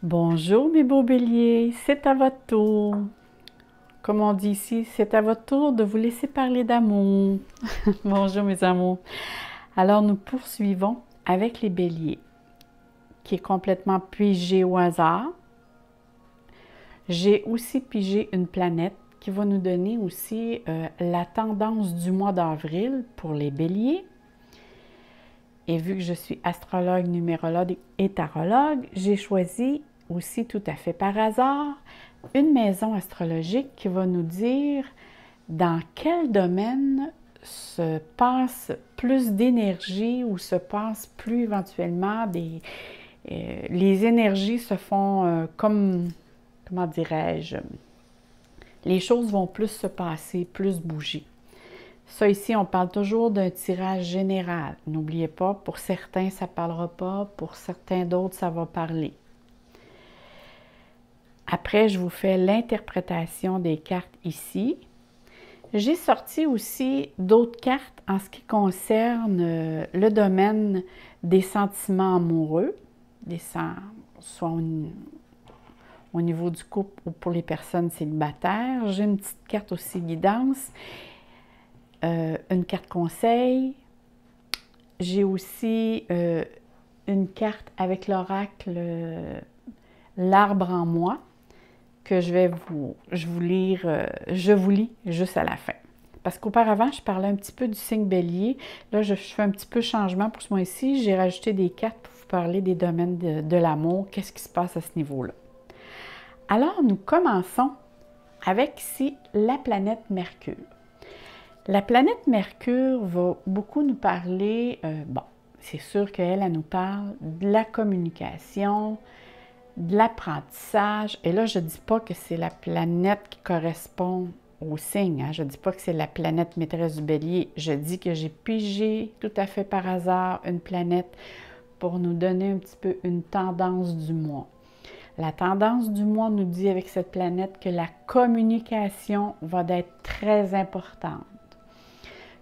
Bonjour mes beaux béliers, c'est à votre tour. Comme on dit ici, c'est à votre tour de vous laisser parler d'amour. Bonjour mes amours. Alors nous poursuivons avec les béliers, qui est complètement pigé au hasard. J'ai aussi pigé une planète qui va nous donner aussi la tendance du mois d'avril pour les béliers. Et vu que je suis astrologue, numérologue et tarologue, j'ai choisi aussi tout à fait par hasard une maison astrologique qui va nous dire dans quel domaine se passe plus d'énergie ou se passe plus éventuellement les énergies se font comment dirais-je, les choses vont plus se passer, plus bouger. Ça ici, on parle toujours d'un tirage général. N'oubliez pas, pour certains, ça ne parlera pas, pour certains d'autres, ça va parler. Après, je vous fais l'interprétation des cartes ici. J'ai sorti aussi d'autres cartes en ce qui concerne le domaine des sentiments amoureux, soit au niveau du couple ou pour les personnes célibataires. J'ai une petite carte aussi guidance. Une carte conseil. J'ai aussi une carte avec l'oracle L'arbre en moi que je vous lis juste à la fin. Parce qu'auparavant, je parlais un petit peu du signe bélier. Là, je fais un petit peu changement pour ce mois-ci. J'ai rajouté des cartes pour vous parler des domaines de l'amour. Qu'est-ce qui se passe à ce niveau-là? Alors, nous commençons avec ici la planète Mercure. La planète Mercure va beaucoup nous parler, c'est sûr qu'elle nous parle de la communication, de l'apprentissage. Et là, je ne dis pas que c'est la planète qui correspond au signe. Je ne dis pas que c'est la planète maîtresse du bélier. Je dis que j'ai pigé tout à fait par hasard une planète pour nous donner un petit peu une tendance du mois. La tendance du mois nous dit avec cette planète que la communication va être très importante,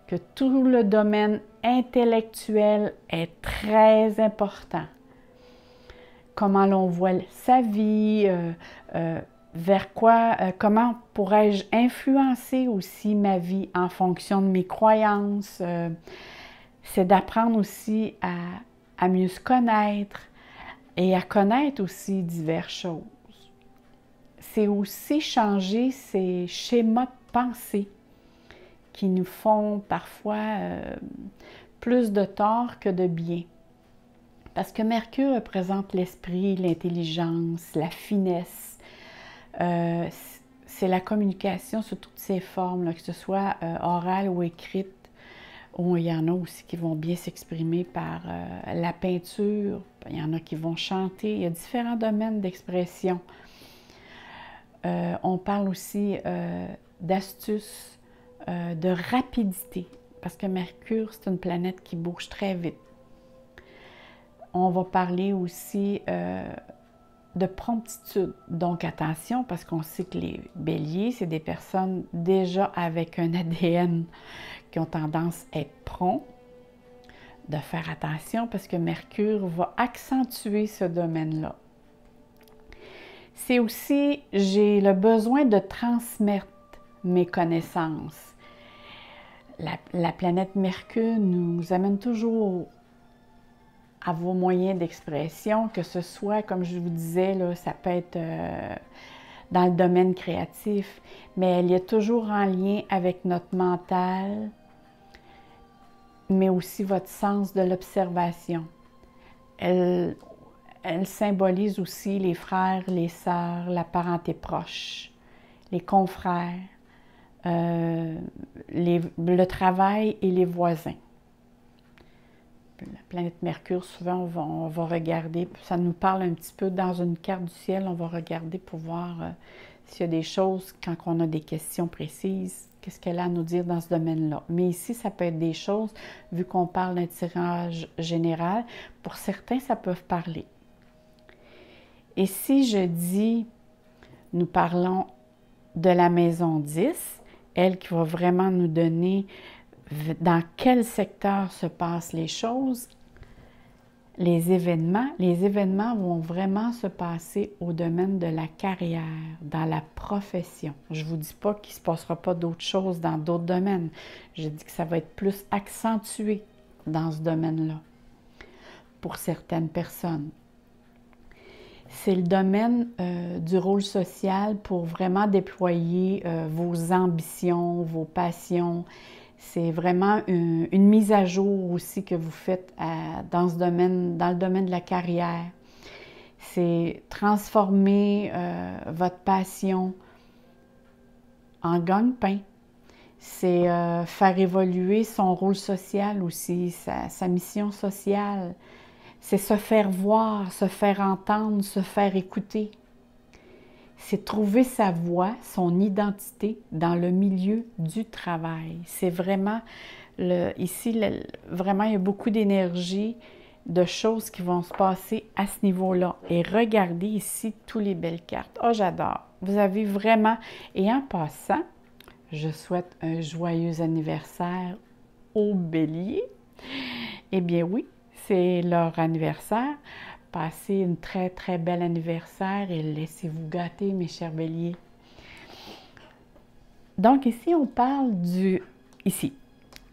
que tout le domaine intellectuel est très important. Comment l'on voit sa vie, vers quoi, comment pourrais-je influencer aussi ma vie en fonction de mes croyances. C'est d'apprendre aussi à mieux se connaître et à connaître aussi diverses choses. C'est aussi changer ces schémas de pensée qui nous font parfois plus de tort que de bien. Parce que Mercure représente l'esprit, l'intelligence, la finesse. C'est la communication sous toutes ses formes, là, que ce soit orale ou écrite. Ou il y en a aussi qui vont bien s'exprimer par la peinture. Il y en a qui vont chanter. Il y a différents domaines d'expression. On parle aussi d'astuces, de rapidité. Parce que Mercure, c'est une planète qui bouge très vite. On va parler aussi de promptitude. Donc attention, parce qu'on sait que les béliers, c'est des personnes déjà avec un ADN qui ont tendance à être prompts. De faire attention parce que Mercure va accentuer ce domaine-là. C'est aussi, j'ai le besoin de transmettre mes connaissances. La planète Mercure nous amène toujours à vos moyens d'expression, que ce soit, comme je vous disais, là, ça peut être dans le domaine créatif, mais elle est toujours en lien avec notre mental, mais aussi votre sens de l'observation. Elle symbolise aussi les frères, les sœurs, la parenté proche, les confrères, le travail et les voisins. La planète Mercure, souvent, on va regarder, ça nous parle un petit peu dans une carte du ciel, on va regarder pour voir s'il y a des choses, quand on a des questions précises, qu'est-ce qu'elle a à nous dire dans ce domaine-là. Mais ici, ça peut être des choses, vu qu'on parle d'un tirage général, pour certains, ça peut parler. Et si je dis, nous parlons de la maison 10, elle qui va vraiment nous donner dans quel secteur se passent les choses, Les événements vont vraiment se passer au domaine de la carrière, dans la profession. Je ne vous dis pas qu'il ne se passera pas d'autres choses dans d'autres domaines. Je dis que ça va être plus accentué dans ce domaine-là pour certaines personnes. C'est le domaine du rôle social pour vraiment déployer vos ambitions, vos passions. C'est vraiment une mise à jour aussi que vous faites dans le domaine de la carrière. C'est transformer votre passion en gagne-pain. C'est faire évoluer son rôle social aussi, sa mission sociale. C'est se faire voir, se faire entendre, se faire écouter. C'est trouver sa voie, son identité dans le milieu du travail. C'est vraiment, vraiment, il y a beaucoup d'énergie, de choses qui vont se passer à ce niveau-là. Et regardez ici tous les belles cartes. Oh, j'adore! Vous avez vraiment... Et en passant, je souhaite un joyeux anniversaire aux Béliers. Eh bien oui, c'est leur anniversaire. Passez une très, très belle anniversaire et laissez-vous gâter, mes chers Béliers. Donc ici, on parle ici,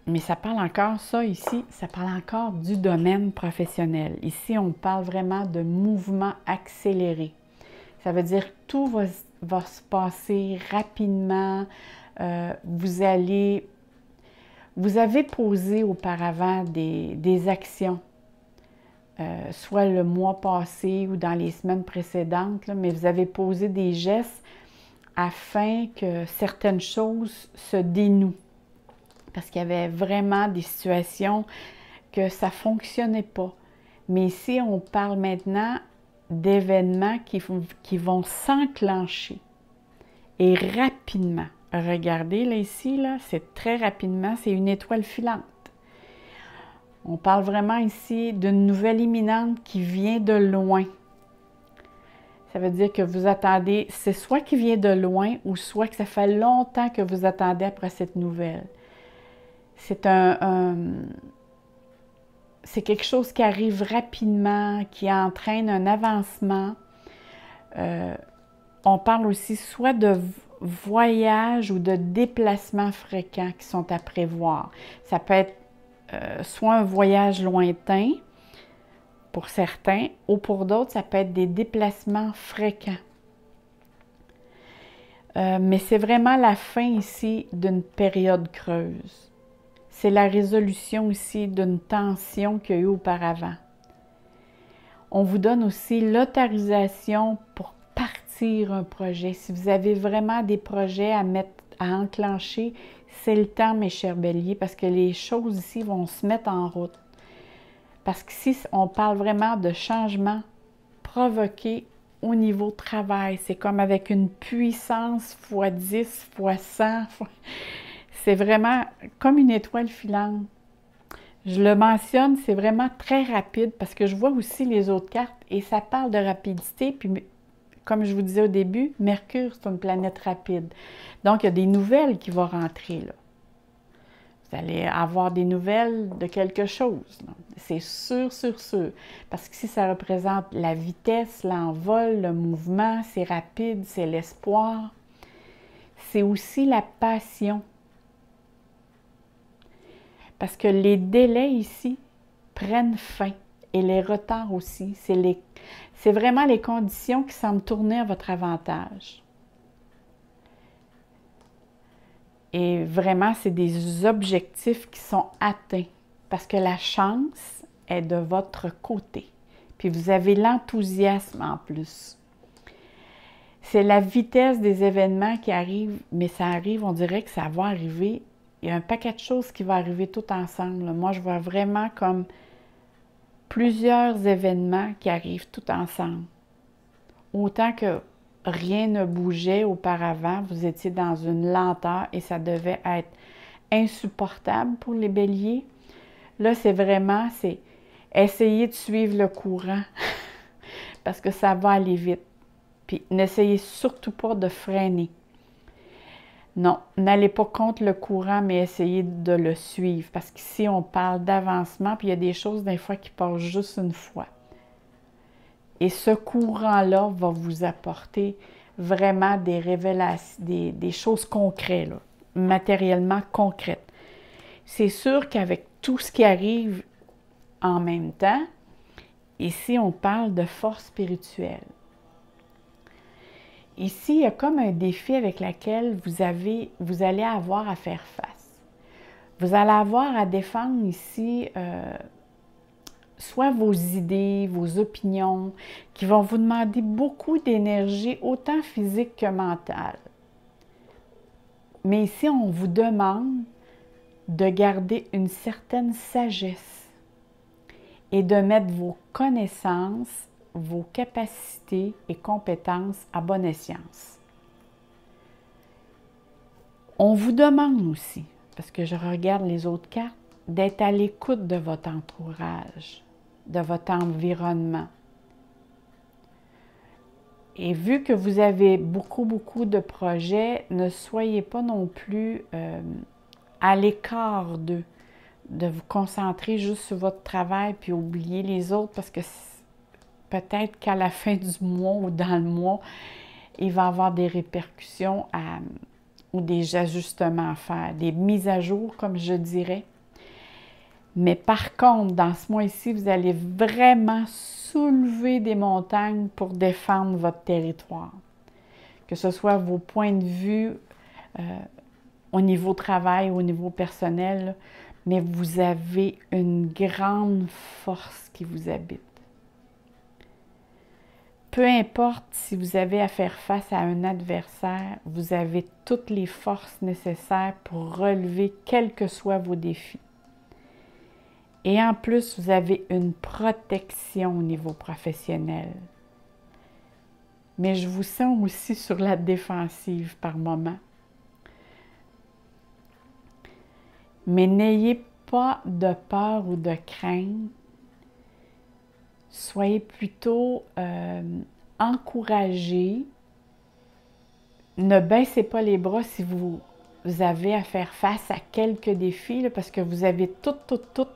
mais ça parle encore, ça ici, ça parle encore du domaine professionnel. Ici, on parle vraiment de mouvement accéléré. Ça veut dire que tout va se passer rapidement. Vous avez posé auparavant des actions. Soit le mois passé ou dans les semaines précédentes, là, mais vous avez posé des gestes afin que certaines choses se dénouent. Parce qu'il y avait vraiment des situations que ça ne fonctionnait pas. Mais ici, on parle maintenant d'événements qui vont s'enclencher et rapidement. Regardez là ici, là, c'est très rapidement, c'est une étoile filante. On parle vraiment ici d'une nouvelle imminente qui vient de loin. Ça veut dire que vous attendez, c'est soit qui vient de loin ou soit que ça fait longtemps que vous attendez après cette nouvelle. C'est c'est quelque chose qui arrive rapidement, qui entraîne un avancement. On parle aussi soit de voyages ou de déplacements fréquents qui sont à prévoir. Ça peut être soit un voyage lointain pour certains, ou pour d'autres, ça peut être des déplacements fréquents. Mais c'est vraiment la fin ici d'une période creuse. C'est la résolution aussi d'une tension qu'il y a eu auparavant. On vous donne aussi l'autorisation pour partir un projet. Si vous avez vraiment des projets à enclencher, c'est le temps, mes chers Béliers, parce que les choses ici vont se mettre en route. Parce qu'ici, on parle vraiment de changement provoqué au niveau travail. C'est comme avec une puissance fois 10, fois 100. C'est vraiment comme une étoile filante. Je le mentionne, c'est vraiment très rapide parce que je vois aussi les autres cartes et ça parle de rapidité. Puis, comme je vous disais au début, Mercure, c'est une planète rapide. Donc, il y a des nouvelles qui vont rentrer là. Vous allez avoir des nouvelles de quelque chose. C'est sûr, sûr, sûr. Parce que si ça représente la vitesse, l'envol, le mouvement, c'est rapide, c'est l'espoir. C'est aussi la passion. Parce que les délais ici prennent fin et les retards aussi. C'est vraiment les conditions qui semblent tourner à votre avantage. Et vraiment, c'est des objectifs qui sont atteints parce que la chance est de votre côté. Puis vous avez l'enthousiasme en plus. C'est la vitesse des événements qui arrivent, mais ça arrive, on dirait que ça va arriver. Il y a un paquet de choses qui vont arriver tout ensemble. Moi, je vois vraiment comme plusieurs événements qui arrivent tout ensemble. Autant que rien ne bougeait auparavant, vous étiez dans une lenteur et ça devait être insupportable pour les Béliers. Là, c'est essayer de suivre le courant parce que ça va aller vite. Puis, n'essayez surtout pas de freiner. Non, n'allez pas contre le courant, mais essayez de le suivre. Parce qu'ici, on parle d'avancement, puis il y a des choses, des fois, qui passent juste une fois. Et ce courant-là va vous apporter vraiment des révélations, des choses concrètes, là, matériellement concrètes. C'est sûr qu'avec tout ce qui arrive en même temps, ici, on parle de force spirituelle. Ici, il y a comme un défi avec lequel vous allez avoir à faire face. Vous allez avoir à défendre ici soit vos idées, vos opinions, qui vont vous demander beaucoup d'énergie, autant physique que mentale. Mais ici, on vous demande de garder une certaine sagesse et de mettre vos connaissances, vos capacités et compétences à bon escient. On vous demande aussi, parce que je regarde les autres cartes, d'être à l'écoute de votre entourage, de votre environnement. Et vu que vous avez beaucoup de projets, ne soyez pas non plus à l'écart d'eux, de vous concentrer juste sur votre travail puis oublier les autres parce que peut-être qu'à la fin du mois ou dans le mois, il va y avoir des répercussions ou des ajustements à faire, des mises à jour, comme je dirais. Mais par contre, dans ce mois-ci, vous allez vraiment soulever des montagnes pour défendre votre territoire. Que ce soit vos points de vue au niveau travail, au niveau personnel, mais vous avez une grande force qui vous habite. Peu importe si vous avez à faire face à un adversaire, vous avez toutes les forces nécessaires pour relever quels que soient vos défis. Et en plus, vous avez une protection au niveau professionnel. Mais je vous sens aussi sur la défensive par moment. Mais n'ayez pas de peur ou de crainte. Soyez plutôt encouragés. Ne baissez pas les bras si vous avez à faire face à quelques défis, là, parce que vous avez toutes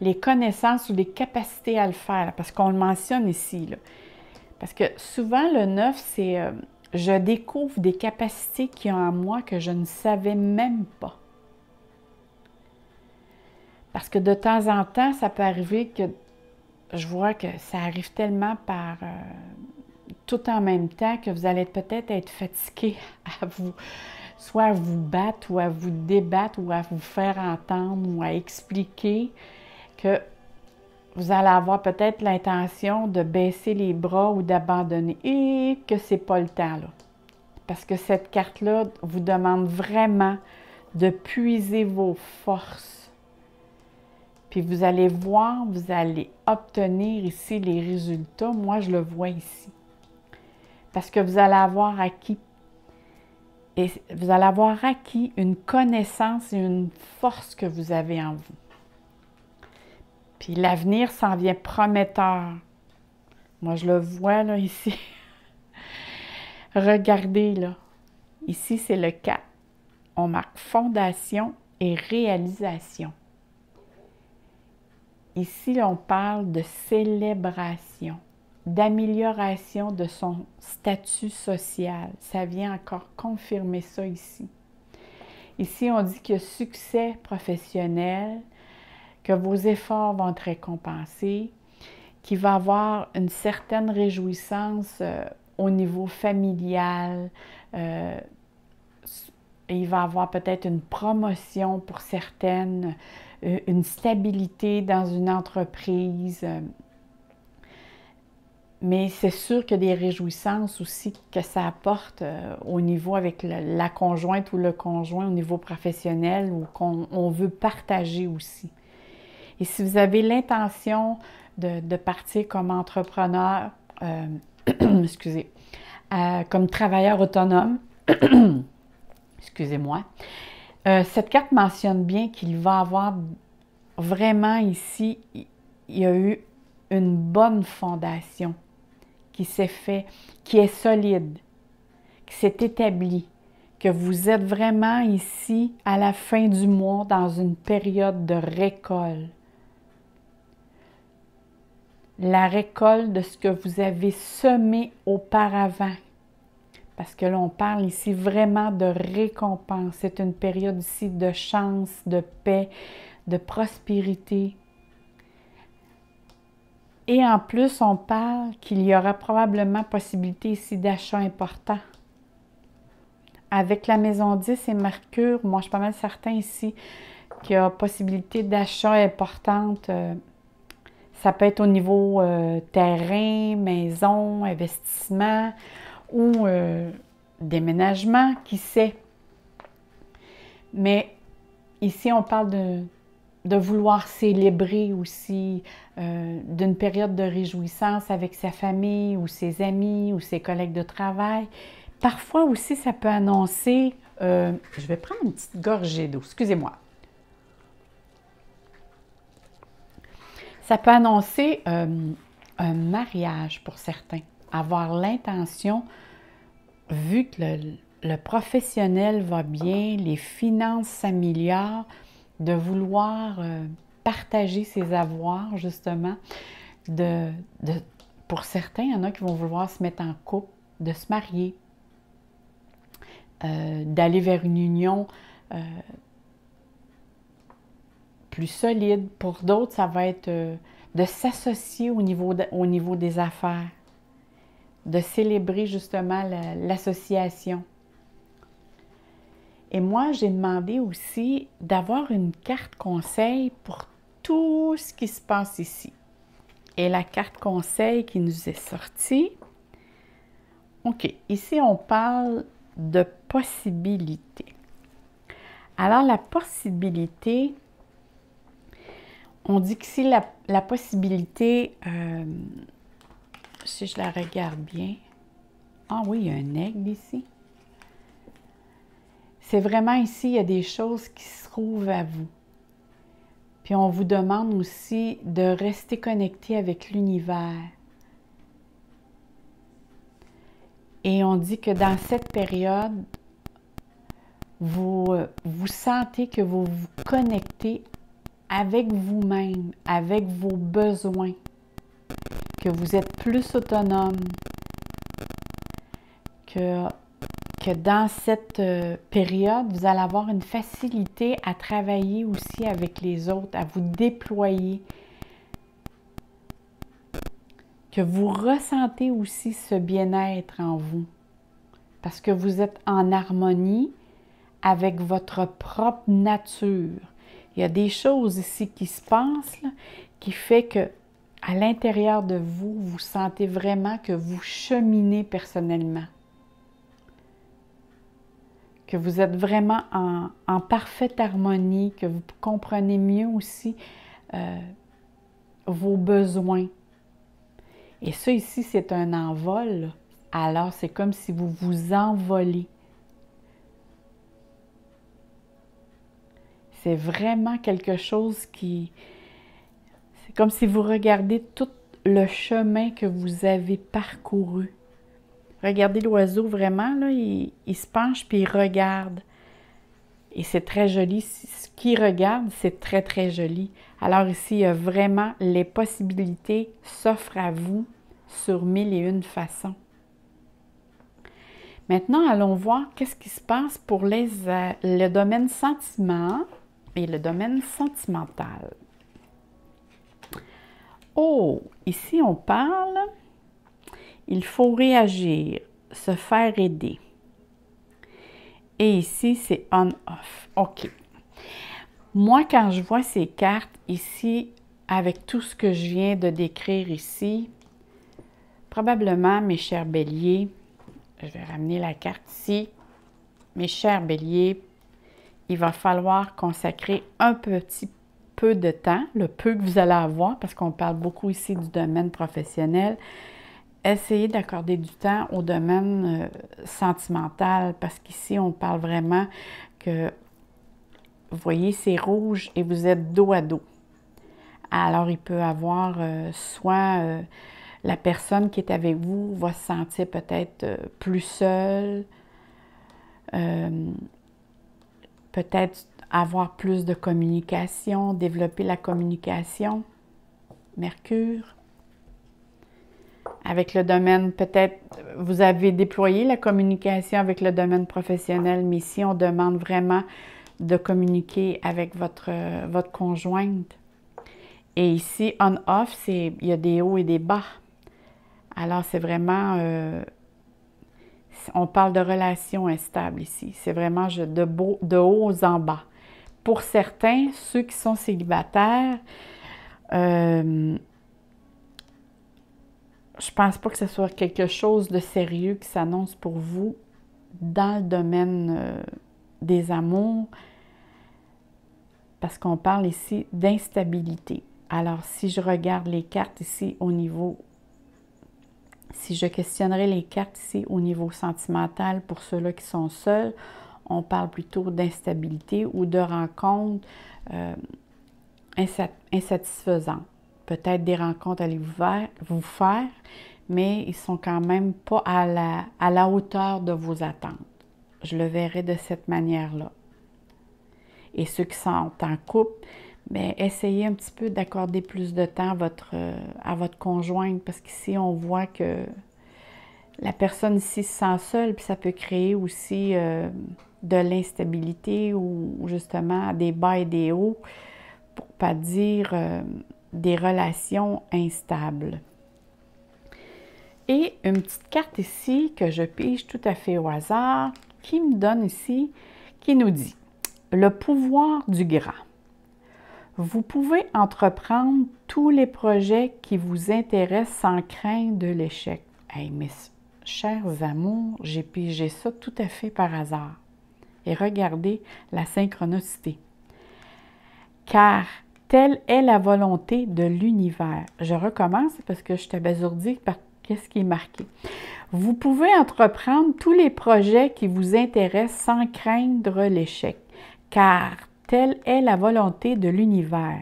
les connaissances ou les capacités à le faire, parce qu'on le mentionne ici. Là. Parce que souvent, le 9, c'est je découvre des capacités qu'il y a en moi que je ne savais même pas. Parce que de temps en temps, ça peut arriver que je vois que ça arrive tellement par tout en même temps que vous allez peut-être être fatigué à vous, soit à vous battre ou à vous débattre ou à vous faire entendre ou à expliquer que vous allez avoir peut-être l'intention de baisser les bras ou d'abandonner et que ce n'est pas le temps là. Parce que cette carte-là vous demande vraiment de puiser vos forces. Puis vous allez voir, vous allez obtenir ici les résultats. Moi, je le vois ici. Parce que vous allez avoir acquis une connaissance et une force que vous avez en vous. Puis l'avenir s'en vient prometteur. Moi, je le vois là, ici. Regardez là. Ici, c'est le 4. On marque fondation et réalisation. Ici, on parle de célébration, d'amélioration de son statut social. Ça vient encore confirmer ça ici. Ici, on dit qu'il y a succès professionnel, que vos efforts vont être récompensés, qu'il va y avoir une certaine réjouissance au niveau familial. Il va y avoir peut-être une promotion pour certaines, une stabilité dans une entreprise. Mais c'est sûr qu'il y a des réjouissances aussi que ça apporte au niveau avec la conjointe ou le conjoint au niveau professionnel ou qu'on veut partager aussi. Et si vous avez l'intention de partir comme entrepreneur, excusez, comme travailleur autonome, excusez-moi, cette carte mentionne bien qu'il va y avoir vraiment ici, il y a eu une bonne fondation qui s'est faite, qui est solide, qui s'est établie, que vous êtes vraiment ici à la fin du mois dans une période de récolte. La récolte de ce que vous avez semé auparavant. Parce que là, on parle ici vraiment de récompense. C'est une période ici de chance, de paix, de prospérité. Et en plus, on parle qu'il y aura probablement possibilité ici d'achat important. Avec la maison 10 et Mercure, moi je suis pas mal certain ici qu'il y a possibilité d'achat importante. Ça peut être au niveau terrain, maison, investissement ou déménagement, qui sait. Mais ici, on parle de vouloir célébrer aussi, d'une période de réjouissance avec sa famille ou ses amis ou ses collègues de travail. Parfois aussi, ça peut annoncer, je vais prendre une petite gorgée d'eau, excusez-moi. Ça peut annoncer un mariage pour certains. Avoir l'intention, vu que le professionnel va bien, les finances s'améliorent, de vouloir partager ses avoirs, justement. Pour certains, il y en a qui vont vouloir se mettre en couple, de se marier, d'aller vers une union plus solide. Pour d'autres, ça va être de s'associer au niveau des affaires, de célébrer justement l'association. Et moi, j'ai demandé aussi d'avoir une carte conseil pour tout ce qui se passe ici. Et la carte conseil qui nous est sortie, OK, ici on parle de possibilité. Alors la possibilité, on dit qu'ici la possibilité, si je la regarde bien, ah oui, il y a un aigle ici. C'est vraiment ici, il y a des choses qui se trouvent à vous. Puis on vous demande aussi de rester connecté avec l'univers. Et on dit que dans cette période, vous sentez que vous vous connectez avec vous-même, avec vos besoins, que vous êtes plus autonome, que dans cette période, vous allez avoir une facilité à travailler aussi avec les autres, à vous déployer, que vous ressentez aussi ce bien-être en vous, parce que vous êtes en harmonie avec votre propre nature. Il y a des choses ici qui se passent, là, qui fait que à l'intérieur de vous, vous sentez vraiment que vous cheminez personnellement. Que vous êtes vraiment en parfaite harmonie, que vous comprenez mieux aussi vos besoins. Et ça ici, c'est un envol. Alors, c'est comme si vous vous envolez. C'est vraiment quelque chose qui... C'est comme si vous regardez tout le chemin que vous avez parcouru. Regardez l'oiseau vraiment, là, il se penche puis il regarde. Et c'est très joli. Ce qu'il regarde, c'est très, très joli. Alors ici, il y a vraiment les possibilités s'offrent à vous sur 1001 façons. Maintenant, allons voir qu'est-ce qui se passe pour le domaine sentiment et le domaine sentimental. Oh, ici, on parle... Il faut réagir, se faire aider. Et ici, c'est on-off. OK. Moi, quand je vois ces cartes ici, avec tout ce que je viens de décrire ici, probablement, mes chers béliers, je vais ramener la carte ici. Mes chers béliers, il va falloir consacrer un petit peu de temps, le peu que vous allez avoir, parce qu'on parle beaucoup ici du domaine professionnel. Essayez d'accorder du temps au domaine sentimental, parce qu'ici, on parle vraiment que, vous voyez, c'est rouge et vous êtes dos à dos. Alors, il peut y avoir soit la personne qui est avec vous va se sentir peut-être plus seule, Peut-être avoir plus de communication, développer la communication. Mercure. Avec le domaine, peut-être, vous avez déployé la communication avec le domaine professionnel, mais ici, on demande vraiment de communiquer avec votre conjointe. Et ici, on-off, il y a des hauts et des bas. Alors, c'est vraiment, on parle de relations instables ici. C'est vraiment de haut en bas. Pour certains, ceux qui sont célibataires, je pense pas que ce soit quelque chose de sérieux qui s'annonce pour vous dans le domaine des amours, parce qu'on parle ici d'instabilité. Alors, si je regarde les cartes ici au niveau, si je questionnerais les cartes ici au niveau sentimental pour ceux-là qui sont seuls, on parle plutôt d'instabilité ou de rencontres insatisfaisantes. Peut-être des rencontres allez vous faire, mais ils sont quand même pas à la hauteur de vos attentes. Je le verrai de cette manière-là. Et ceux qui sont en couple, bien, essayez un petit peu d'accorder plus de temps à votre conjointe, parce qu'ici, on voit que la personne ici se sent seule, puis ça peut créer aussi de l'instabilité ou justement des bas et des hauts, pour ne pas dire des relations instables. Et une petite carte ici que je pige tout à fait au hasard, qui me donne ici, qui nous dit « Le pouvoir du grand ». Vous pouvez entreprendre tous les projets qui vous intéressent sans craindre de l'échec. Hey, mes chers amours, j'ai pigé ça tout à fait par hasard. Et regardez la synchronicité. Car telle est la volonté de l'univers. Je recommence parce que je suis abasourdie par ce qui est marqué. Vous pouvez entreprendre tous les projets qui vous intéressent sans craindre l'échec. Car telle est la volonté de l'univers.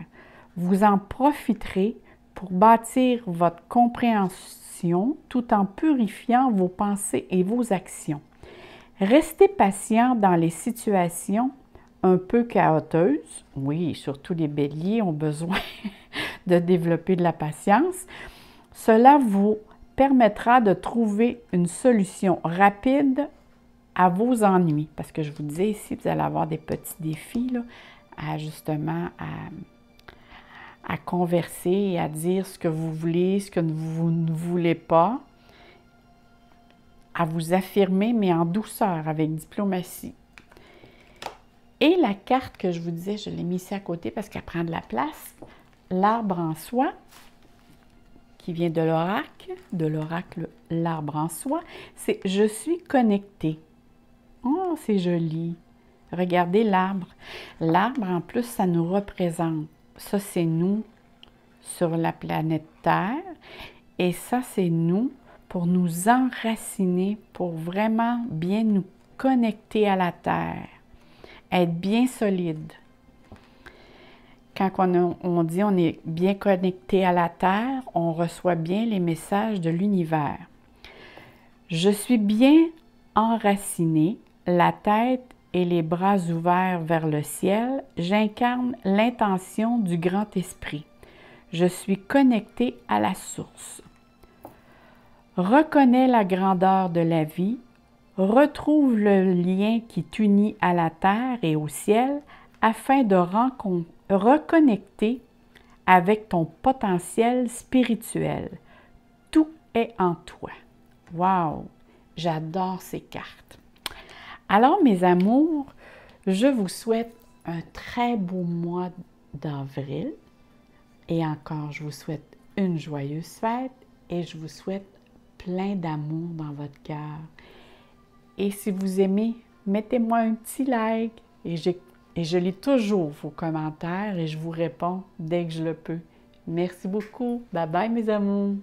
Vous en profiterez pour bâtir votre compréhension tout en purifiant vos pensées et vos actions. Restez patient dans les situations un peu chaotiques. Oui, surtout les béliers ont besoin de développer de la patience. Cela vous permettra de trouver une solution rapide à vos ennuis. Parce que je vous disais ici, vous allez avoir des petits défis là, justement à converser et à dire ce que vous voulez, ce que vous ne voulez pas, à vous affirmer, mais en douceur, avec diplomatie. Et la carte que je vous disais, je l'ai mise ici à côté parce qu'elle prend de la place, l'arbre en soie, qui vient de l'oracle l'arbre en soie, c'est « Je suis connecté ». Oh, c'est joli! Regardez l'arbre. L'arbre, en plus, ça nous représente. Ça, c'est nous sur la planète Terre. Et ça, c'est nous pour nous enraciner, pour vraiment bien nous connecter à la Terre. Être bien solide. Quand on dit on est bien connecté à la Terre, on reçoit bien les messages de l'univers. Je suis bien enraciné, la tête et les bras ouverts vers le ciel, j'incarne l'intention du grand esprit. Je suis connecté à la source. Reconnais la grandeur de la vie, retrouve le lien qui t'unit à la terre et au ciel afin de reconnecter avec ton potentiel spirituel. Tout est en toi. Wow! J'adore ces cartes. Alors, mes amours, je vous souhaite un très beau mois d'avril. Et encore, je vous souhaite une joyeuse fête et je vous souhaite plein d'amour dans votre cœur. Et si vous aimez, mettez-moi un petit like et je lis toujours vos commentaires et je vous réponds dès que je le peux. Merci beaucoup. Bye bye mes amours.